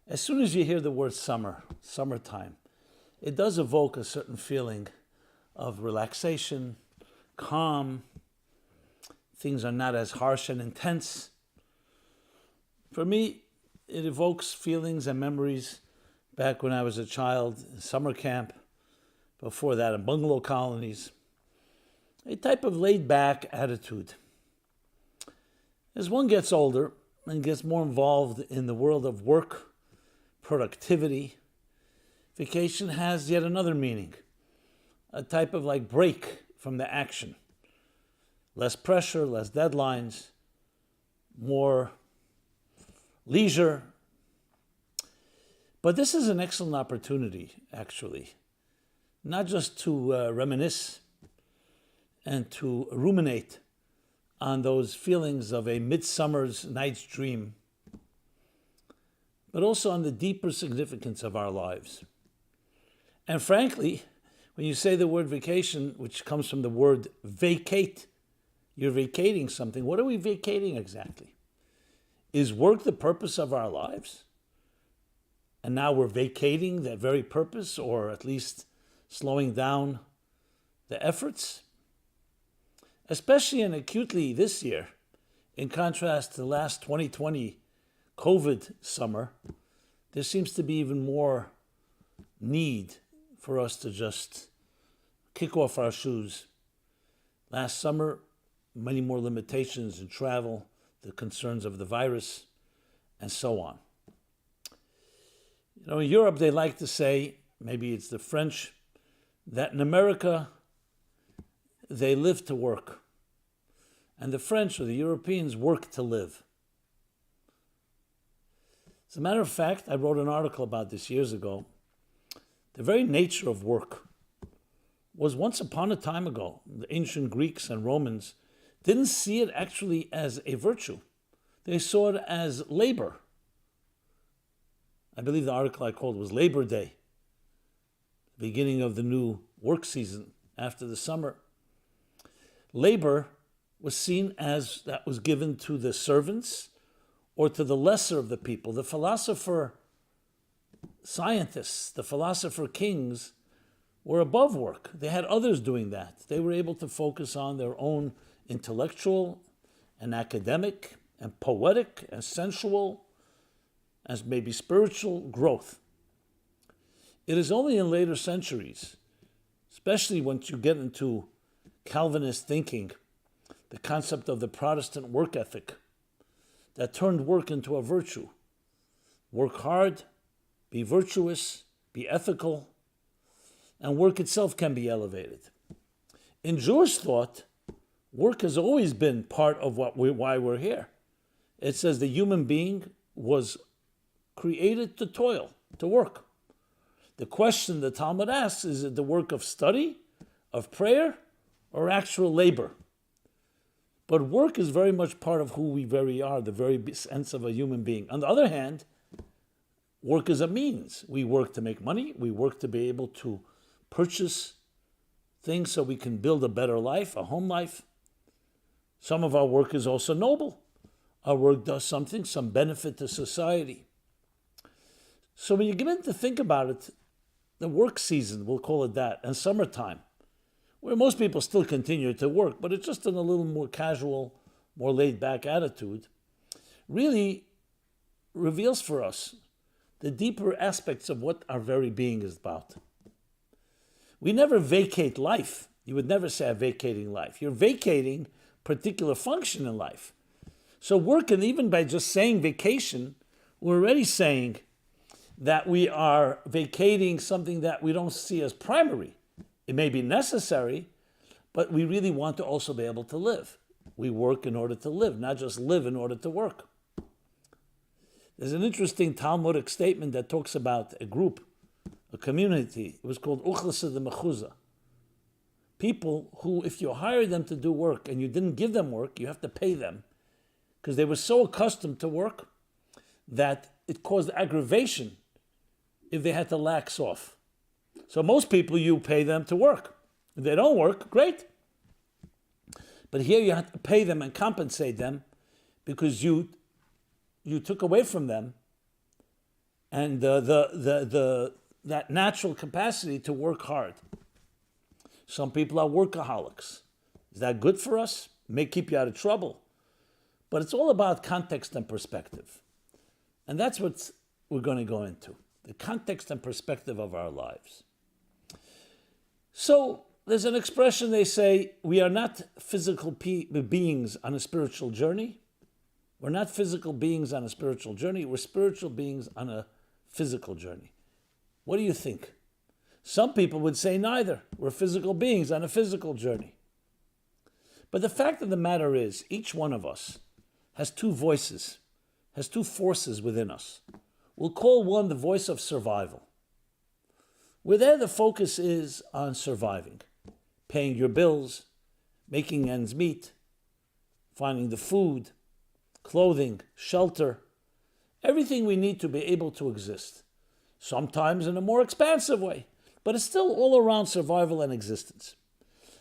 As soon as you hear the word summer, summertime, it does evoke a certain feeling of relaxation, calm. Things are not as harsh and intense. For me, it evokes feelings and memories back when I was a child in summer camp, before that in bungalow colonies. A type of laid-back attitude. As one gets older and gets more involved in the world of work, productivity, vacation has yet another meaning, a type of like break from the action. Less pressure, less deadlines, more leisure. But this is an excellent opportunity, actually, not just to reminisce and to ruminate on those feelings of a midsummer's night's dream, but also on the deeper significance of our lives. And frankly, when you say the word vacation, which comes from the word vacate, you're vacating something. What are we vacating exactly? Is work the purpose of our lives? And now we're vacating that very purpose, or at least slowing down the efforts? Especially and acutely this year, in contrast to the last 2020 COVID summer, there seems to be even more need for us to just kick off our shoes. Last summer, many more limitations in travel, the concerns of the virus, and so on. In Europe, they like to say, maybe it's the French, that in America, they live to work. And the French or the Europeans work to live. As a matter of fact, I wrote an article about this years ago. The very nature of work was once upon a time ago. The ancient Greeks and Romans didn't see it actually as a virtue. They saw it as labor. I believe the article I called was Labor Day, the beginning of the new work season after the summer. Labor was seen as that was given to the servants or to the lesser of the people. The philosopher scientists, the philosopher kings were above work. They had others doing that. They were able to focus on their own intellectual and academic and poetic and sensual as maybe spiritual growth. It is only in later centuries, especially once you get into Calvinist thinking, the concept of the Protestant work ethic, that turned work into a virtue. Work hard, be virtuous, be ethical, and work itself can be elevated. In Jewish thought, work has always been part of why we're here. It says the human being was created to toil, to work. The question the Talmud asks, is it the work of study, of prayer, or actual labor? But work is very much part of who we very are, the very sense of a human being. On the other hand, work is a means. We work to make money. We work to be able to purchase things so we can build a better life, a home life. Some of our work is also noble. Our work does something, some benefit to society. So when you begin to think about it, the work season, we'll call it that, and summertime, where most people still continue to work, but it's just in a little more casual, more laid-back attitude, really reveals for us the deeper aspects of what our very being is about. We never vacate life. You would never say, I'm vacating life. You're vacating particular function in life. So work, and even by just saying vacation, we're already saying that we are vacating something that we don't see as primary. It may be necessary, but we really want to also be able to live. We work in order to live, not just live in order to work. There's an interesting Talmudic statement that talks about a group, a community. It was called Uchlasa de Mechuza. People who, if you hire them to do work and you didn't give them work, you have to pay them, because they were so accustomed to work that it caused aggravation if they had to lax off. So most people, you pay them to work. If they don't work, great. But here you have to pay them and compensate them because you took away from them and that natural capacity to work hard. Some people are workaholics. Is that good for us? It may keep you out of trouble. But it's all about context and perspective. And that's what we're going to go into, the context and perspective of our lives. So there's an expression, they say, we are not physical beings on a spiritual journey. We're not physical beings on a spiritual journey. We're spiritual beings on a physical journey. What do you think? Some people would say neither. We're physical beings on a physical journey. But the fact of the matter is, each one of us has two voices, has two forces within us. We'll call one the voice of survival. Where there the focus is on surviving, paying your bills, making ends meet, finding the food, clothing, shelter, everything we need to be able to exist. Sometimes in a more expansive way, but it's still all around survival and existence.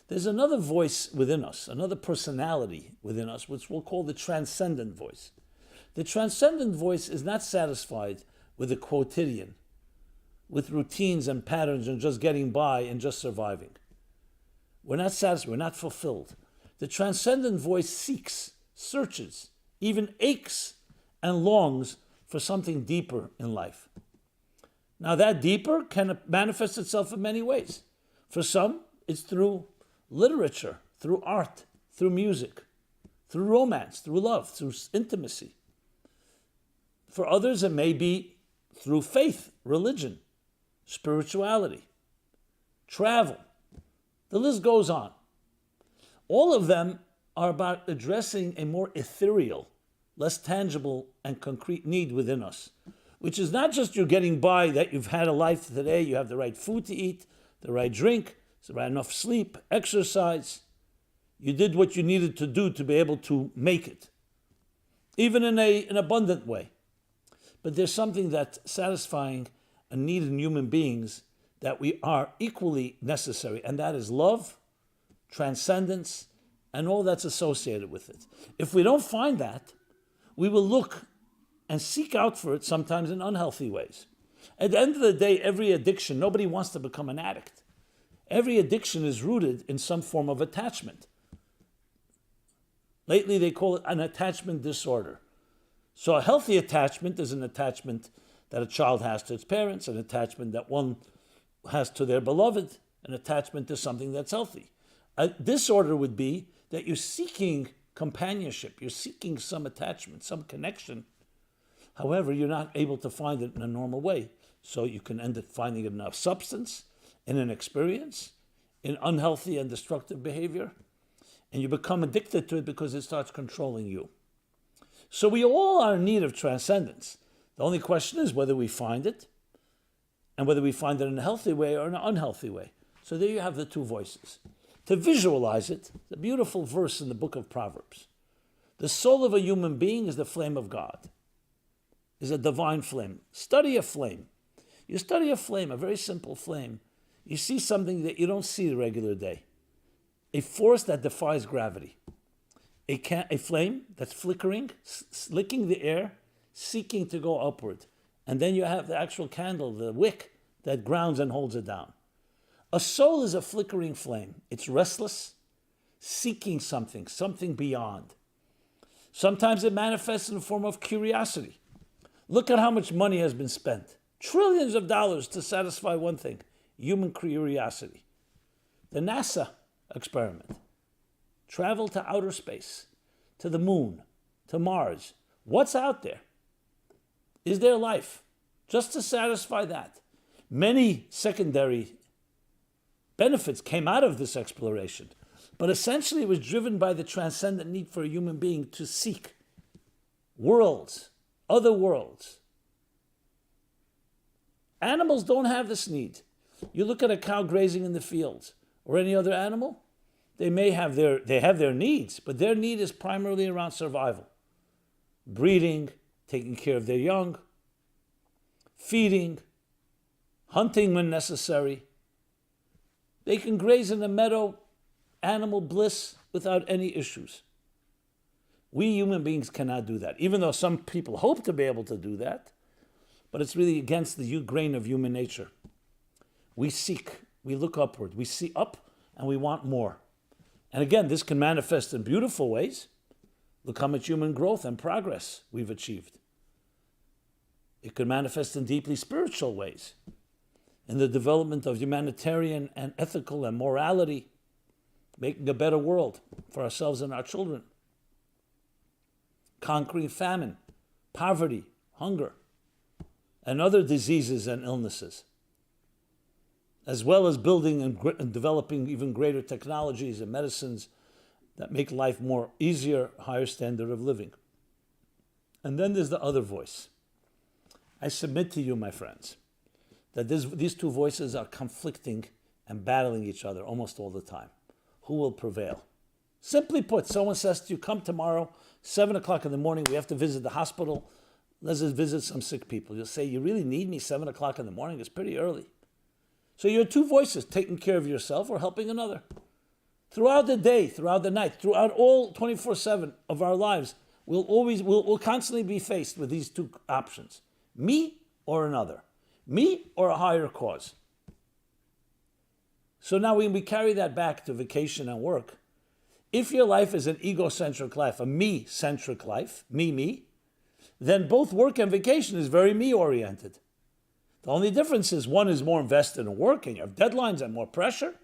There's another voice within us, another personality within us, which we'll call the transcendent voice. The transcendent voice is not satisfied with the quotidian, with routines and patterns and just getting by and just surviving. We're not satisfied, we're not fulfilled. The transcendent voice seeks, searches, even aches and longs for something deeper in life. Now that deeper can manifest itself in many ways. For some, it's through literature, through art, through music, through romance, through love, through intimacy. For others, it may be through faith, religion, spirituality, travel. The list goes on. All of them are about addressing a more ethereal, less tangible and concrete need within us, which is not just you're getting by, that you've had a life today, you have the right food to eat, the right drink, the right enough sleep, exercise. You did what you needed to do to be able to make it, even in an abundant way. But there's something that's satisfying a need in human beings that we are equally necessary, and that is love, transcendence, and all that's associated with it. If we don't find that, we will look and seek out for it sometimes in unhealthy ways. At the end of the day, every addiction, nobody wants to become an addict. Every addiction is rooted in some form of attachment. Lately, they call it an attachment disorder. So a healthy attachment is an attachment that a child has to its parents, an attachment that one has to their beloved, an attachment to something that's healthy. A disorder would be that you're seeking companionship, you're seeking some attachment, some connection. However, you're not able to find it in a normal way. So you can end up finding it in a substance, in an experience, in unhealthy and destructive behavior, and you become addicted to it because it starts controlling you. So we all are in need of transcendence. The only question is whether we find it, and whether we find it in a healthy way or in an unhealthy way. So there you have the two voices. To visualize it, the beautiful verse in the book of Proverbs. The soul of a human being is the flame of God, is a divine flame. Study a flame. You study a flame, a very simple flame. You see something that you don't see the regular day. A force that defies gravity. A flame that's flickering, licking the air, seeking to go upward. And then you have the actual candle, the wick, that grounds and holds it down. A soul is a flickering flame. It's restless, seeking something beyond. Sometimes it manifests in the form of curiosity. Look at how much money has been spent. Trillions of dollars to satisfy one thing, human curiosity. The NASA experiment. Travel to outer space, to the moon, to Mars. What's out there? Is there life? Just to satisfy that. Many secondary benefits came out of this exploration, but essentially it was driven by the transcendent need for a human being to seek worlds, other worlds. Animals don't have this need. You look at a cow grazing in the fields or any other animal, they have their needs, but their need is primarily around survival. Breeding, taking care of their young, feeding, hunting when necessary. They can graze in the meadow, animal bliss, without any issues. We human beings cannot do that, even though some people hope to be able to do that. but it's really against the grain of human nature. We seek, we look upward, we see up, and we want more. And again, this can manifest in beautiful ways. Look how much human growth and progress we've achieved. It could manifest in deeply spiritual ways, in the development of humanitarian and ethical and morality, making a better world for ourselves and our children. Conquering famine, poverty, hunger, and other diseases and illnesses, as well as building and developing even greater technologies and medicines that make life more easier, higher standard of living. And then there's the other voice. I submit to you, my friends, that these two voices are conflicting and battling each other almost all the time. Who will prevail? Simply put, someone says to you, come tomorrow, 7 o'clock in the morning, we have to visit the hospital. Let's just visit some sick people. You'll say, you really need me 7 o'clock in the morning? It's pretty early. So you're two voices, taking care of yourself or helping another. Throughout the day, throughout the night, throughout all 24/7 of our lives, we'll constantly be faced with these two options. Me or another. Me or a higher cause. So now when we carry that back to vacation and work, if your life is an egocentric life, a me-centric life, me, then both work and vacation is very me-oriented. The only difference is one is more invested in working, you have deadlines and more pressure,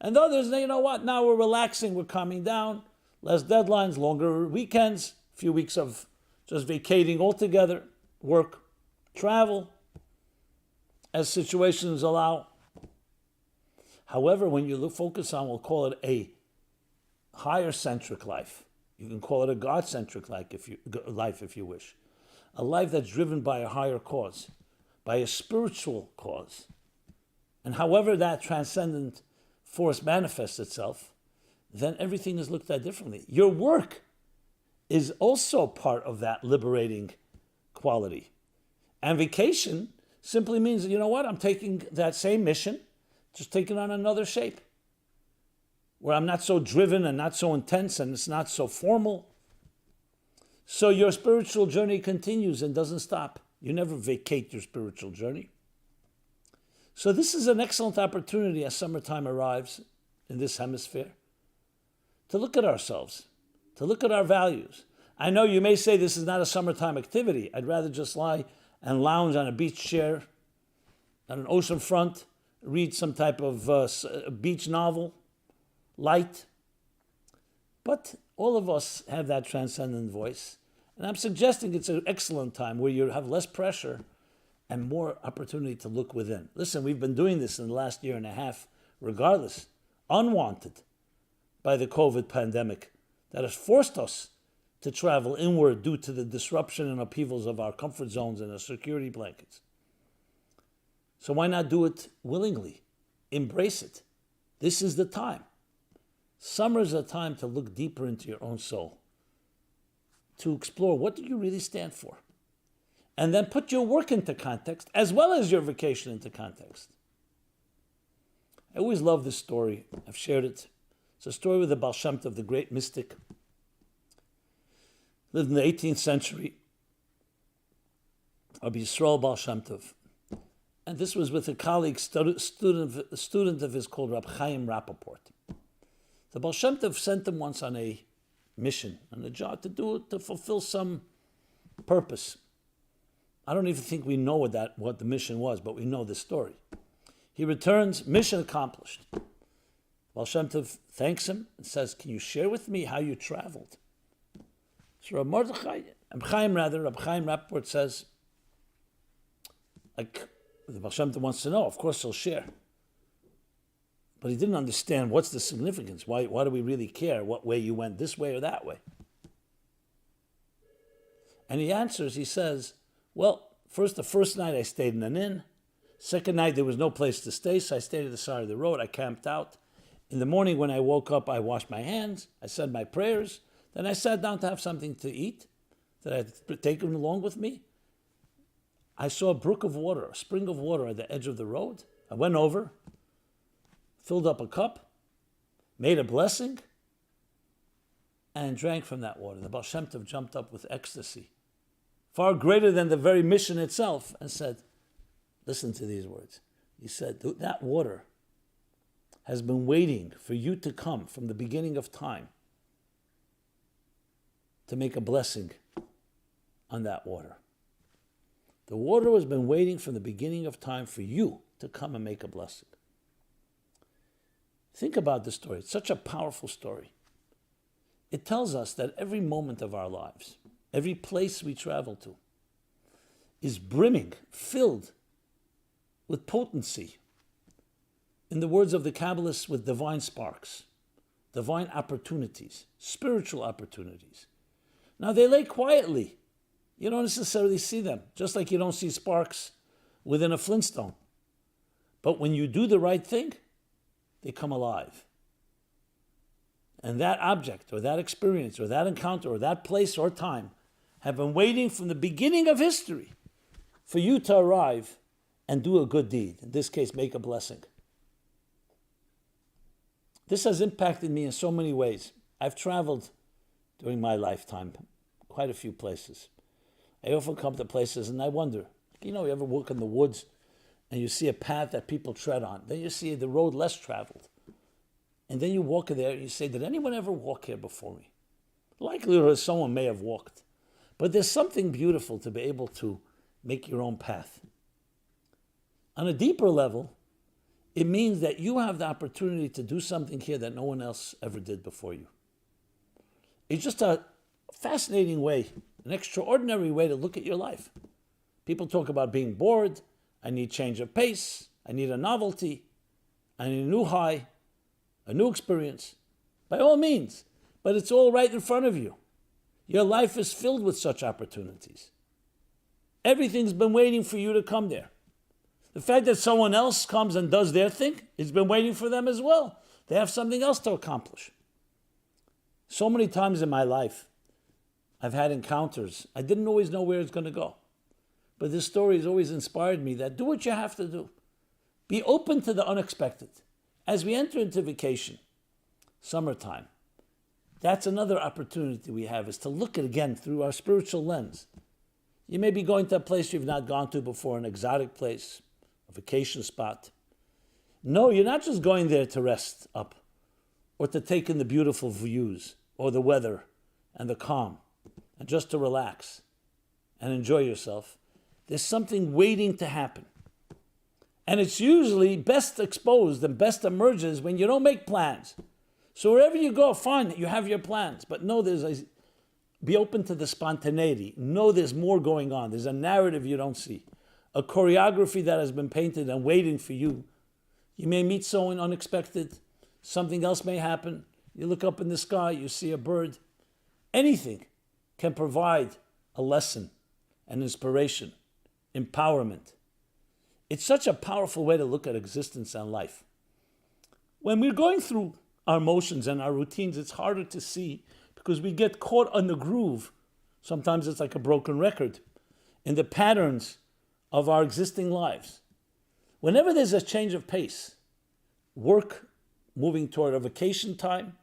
and the others, you know what, now we're relaxing, we're calming down, less deadlines, longer weekends, a few weeks of just vacating altogether, work, travel, as situations allow. However, when you focus on, we'll call it a higher-centric life. You can call it a God-centric life if you wish. A life that's driven by a higher cause, by a spiritual cause. And however that transcendent force manifests itself, then everything is looked at differently. Your work is also part of that liberating quality. And vacation simply means, you know what, I'm taking that same mission, just taking on another shape, where I'm not so driven and not so intense and it's not so formal. So your spiritual journey continues and doesn't stop. You never vacate your spiritual journey. So this is an excellent opportunity as summertime arrives in this hemisphere to look at ourselves, to look at our values. I know you may say this is not a summertime activity. I'd rather just lie and lounge on a beach chair, on an ocean front, read some type of beach novel, light. But all of us have that transcendent voice. And I'm suggesting it's an excellent time where you have less pressure and more opportunity to look within. Listen, we've been doing this in the last year and a half, regardless, unwanted by the COVID pandemic that has forced us to travel inward due to the disruption and upheavals of our comfort zones and our security blankets. So why not do it willingly? Embrace it. This is the time. Summer is a time to look deeper into your own soul, to explore what do you really stand for, and then put your work into context as well as your vacation into context. I always love this story. I've shared it. It's a story with the Baal Shem Tov, the great mystic. Lived in the 18th century. Rabbi Yisrael Baal Shem Tov. And this was with a colleague, student of his called Rab Chaim Rappaport. The Baal Shem Tov sent him once on a mission, on a job to fulfill some purpose. I don't even think we know what the mission was, but we know this story. He returns, mission accomplished. Baal Shem Tov thanks him and says, can you share with me how you traveled? So Rab Chaim Rappaport says, like, the Baal Shem Tov wants to know, of course he'll share. But he didn't understand what's the significance. Why do we really care what way you went, this way or that way? And he answers, he says, well, the first night I stayed in an inn. Second night there was no place to stay, so I stayed at the side of the road. I camped out. In the morning when I woke up, I washed my hands. I said my prayers. Then I sat down to have something to eat that I had taken along with me. I saw a brook of water, a spring of water at the edge of the road. I went over, filled up a cup, made a blessing, and drank from that water. The Baal Shem Tov jumped up with ecstasy, far greater than the very mission itself, and said, listen to these words. He said, that water has been waiting for you to come from the beginning of time to make a blessing on that water. The water has been waiting from the beginning of time for you to come and make a blessing. Think about this story. It's such a powerful story. It tells us that every moment of our lives, every place we travel to, is brimming, filled with potency. In the words of the Kabbalists, with divine sparks, divine opportunities, spiritual opportunities. Now, they lay quietly. You don't necessarily see them, just like you don't see sparks within a Flintstone. But when you do the right thing, they come alive. And that object, or that experience, or that encounter, or that place or time have been waiting from the beginning of history for you to arrive and do a good deed. In this case, make a blessing. This has impacted me in so many ways. I've traveled during my lifetime quite a few places. I often come to places and I wonder, you ever walk in the woods and you see a path that people tread on. Then you see the road less traveled. And then you walk in there and you say, did anyone ever walk here before me? Likelihood someone may have walked. But there's something beautiful to be able to make your own path. On a deeper level, it means that you have the opportunity to do something here that no one else ever did before you. It's just a fascinating way, an extraordinary way to look at your life. People talk about being bored. I need change of pace. I need a novelty. I need a new high, a new experience. By all means. But it's all right in front of you. Your life is filled with such opportunities. Everything's been waiting for you to come there. The fact that someone else comes and does their thing, it's been waiting for them as well. They have something else to accomplish. So many times in my life, I've had encounters. I didn't always know where it's going to go. But this story has always inspired me that do what you have to do. Be open to the unexpected. As we enter into vacation, summertime, that's another opportunity we have, is to look at it again through our spiritual lens. You may be going to a place you've not gone to before, an exotic place, a vacation spot. No, you're not just going there to rest up or to take in the beautiful views or the weather and the calm and just to relax and enjoy yourself. There's something waiting to happen. And it's usually best exposed and best emerges when you don't make plans. So wherever you go, fine, you have your plans. But no, be open to the spontaneity. Know there's more going on. There's a narrative you don't see. A choreography that has been painted and waiting for you. You may meet someone unexpected. Something else may happen. You look up in the sky, you see a bird. Anything can provide a lesson, an inspiration, empowerment. It's such a powerful way to look at existence and life. When we're going through our motions and our routines, it's harder to see because we get caught on the groove. Sometimes it's like a broken record in the patterns of our existing lives. Whenever there's a change of pace, work moving toward a vacation time,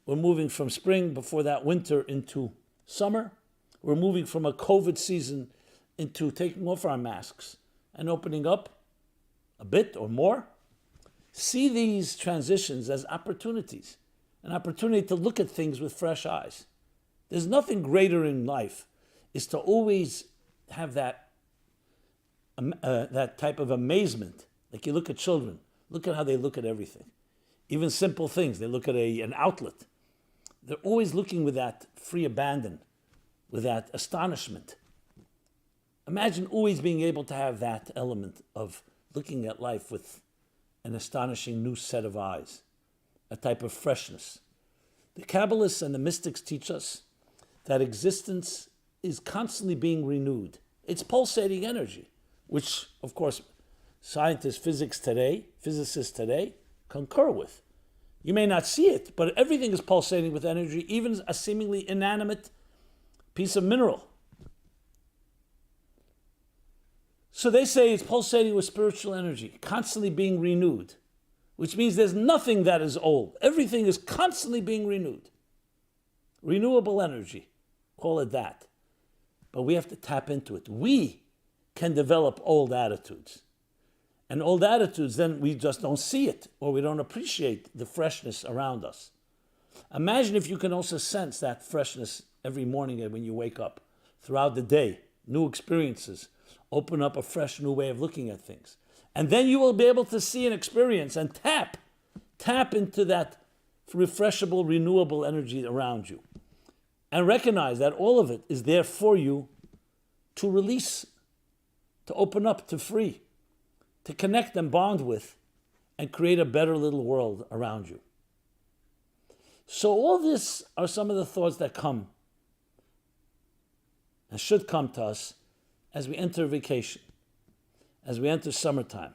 we're moving from spring before that winter into summer, we're moving from a COVID season into taking off our masks and opening up a bit or more. See these transitions as opportunities, an opportunity to look at things with fresh eyes. There's nothing greater in life is to always have that type of amazement. Like you look at children, look at how they look at everything. Even simple things, they look at an outlet. They're always looking with that free abandon, with that astonishment. Imagine always being able to have that element of looking at life with an astonishing new set of eyes, a type of freshness. The Kabbalists and the mystics teach us that existence is constantly being renewed. It's pulsating energy, which, of course, physicists today concur with. You may not see it, but everything is pulsating with energy, even a seemingly inanimate piece of mineral. So they say it's pulsating with spiritual energy, constantly being renewed, which means there's nothing that is old. Everything is constantly being renewed. Renewable energy, call it that. but we have to tap into it. We can develop old attitudes. And old attitudes, then we just don't see it, or we don't appreciate the freshness around us. Imagine if you can also sense that freshness every morning when you wake up, throughout the day, new experiences, open up a fresh new way of looking at things. And then you will be able to see and experience and tap into that refreshable, renewable energy around you. And recognize that all of it is there for you to release, to open up, to free, to connect and bond with, and create a better little world around you. So all this are some of the thoughts that come and should come to us as we enter vacation, as we enter summertime.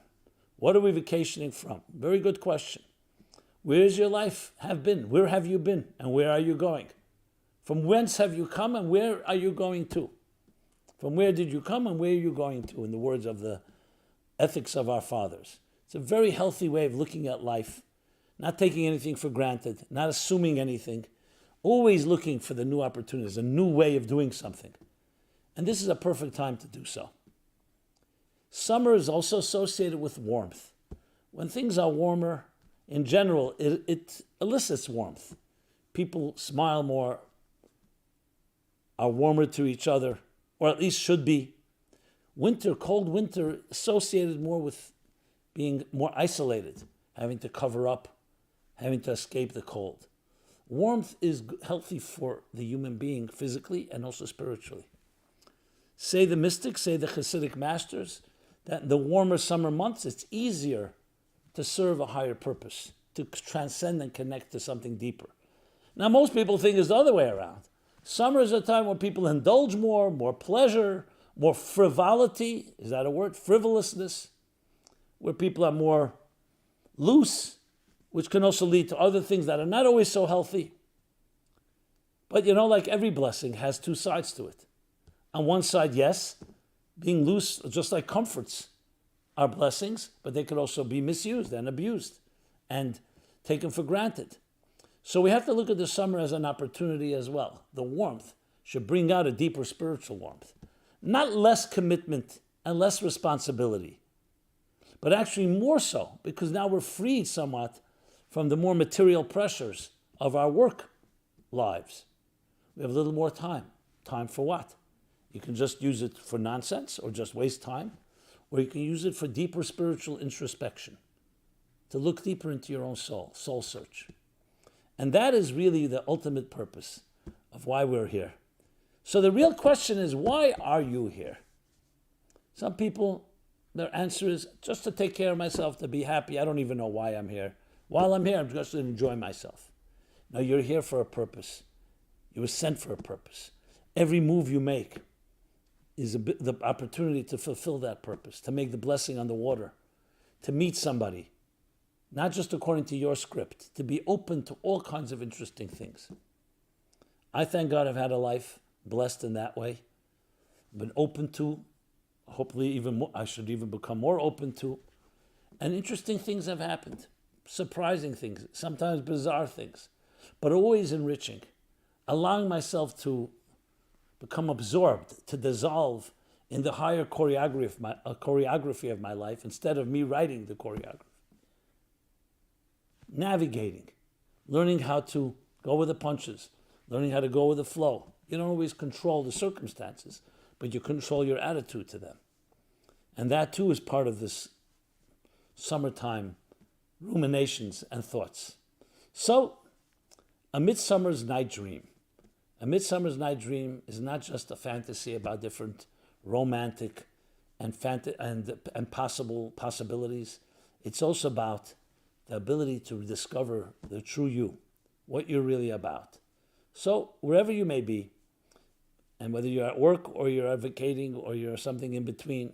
What are we vacationing from? Very good question. Where is your life have been? Where have you been? And where are you going? From whence have you come and where are you going to? From where did you come and where are you going to, in the words of the ethics of our fathers? It's a very healthy way of looking at life, not taking anything for granted, not assuming anything, always looking for the new opportunities, a new way of doing something. And this is a perfect time to do so. Summer is also associated with warmth. When things are warmer, in general, it elicits warmth. People smile more, are warmer to each other, or at least should be. Winter, cold winter, associated more with being more isolated, having to cover up, having to escape the cold. Warmth is healthy for the human being physically and also spiritually. Say the mystics, say the Hasidic masters, that in the warmer summer months, it's easier to serve a higher purpose, to transcend and connect to something deeper. Now, most people think it's the other way around. Summer is a time when people indulge more pleasure, more frivolity. Is that a word? Frivolousness. Where people are more loose, which can also lead to other things that are not always so healthy. But like every blessing has two sides to it. On one side, yes, being loose, just like comforts, are blessings, but they could also be misused and abused and taken for granted. So we have to look at the summer as an opportunity as well. The warmth should bring out a deeper spiritual warmth. Not less commitment and less responsibility, but actually more so, because now we're freed somewhat from the more material pressures of our work lives. We have a little more time. Time for what? You can just use it for nonsense or just waste time, or you can use it for deeper spiritual introspection, to look deeper into your own soul search. And that is really the ultimate purpose of why we're here. So the real question is, why are you here? Some people, their answer is just to take care of myself, to be happy. I don't even know why I'm here. While I'm here, I'm just to enjoy myself. No, you're here for a purpose. You were sent for a purpose. Every move you make is the opportunity to fulfill that purpose, to make the blessing on the water, to meet somebody, not just according to your script, to be open to all kinds of interesting things. I thank God I've had a life blessed in that way, been open to, hopefully even more, I should even become more open to, and interesting things have happened, surprising things, sometimes bizarre things, but always enriching, allowing myself to become absorbed, to dissolve in the higher choreography of my life instead of me writing the choreography. Navigating, learning how to go with the punches, learning how to go with the flow. You don't always control the circumstances, but you control your attitude to them. And that too is part of this summertime ruminations and thoughts. So, A Midsummer's Night Dream. A Midsummer's Night Dream is not just a fantasy about different romantic and possible possibilities. It's also about the ability to discover the true you, what you're really about. So wherever you may be, and whether you're at work or you're advocating or you're something in between,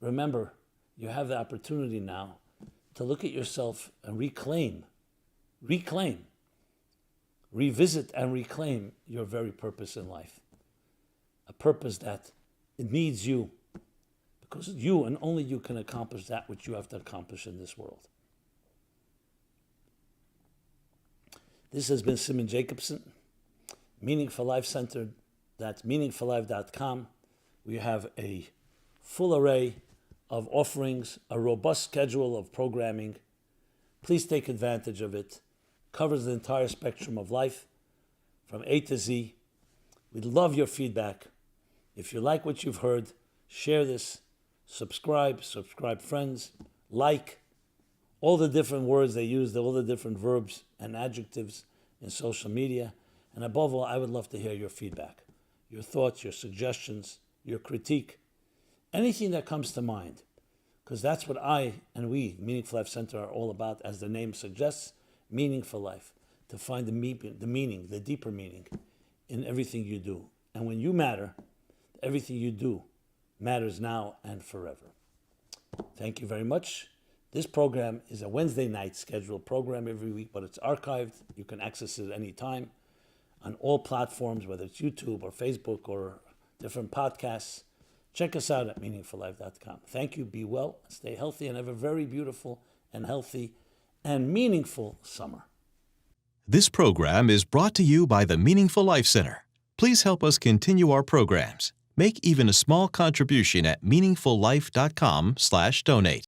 remember, you have the opportunity now to look at yourself and reclaim, revisit and reclaim your very purpose in life. A purpose that it needs you, because you and only you can accomplish that which you have to accomplish in this world. This has been Simon Jacobson, Meaning for Life-Centered That's meaningfullife.com. We have a full array of offerings, a robust schedule of programming. Please take advantage of it. Covers the entire spectrum of life from A to Z. We'd love your feedback. If you like what you've heard, share this, subscribe friends, like all the different words they use, all the different verbs and adjectives in social media. And above all, I would love to hear your feedback, your thoughts, your suggestions, your critique, anything that comes to mind. Because that's what I and we, Meaningful Life Center, are all about, as the name suggests, meaningful life, to find the meaning, the deeper meaning in everything you do. And when you matter, everything you do matters now and forever. Thank you very much. This program is a Wednesday night scheduled program every week, but it's archived. You can access it any time on all platforms, whether it's YouTube or Facebook or different podcasts. Check us out at meaningfullife.com. Thank you. Be well, stay healthy, and have a very beautiful and healthy and meaningful summer. This program is brought to you by the Meaningful Life Center. Please help us continue our programs. Make even a small contribution at meaningfullife.com/donate.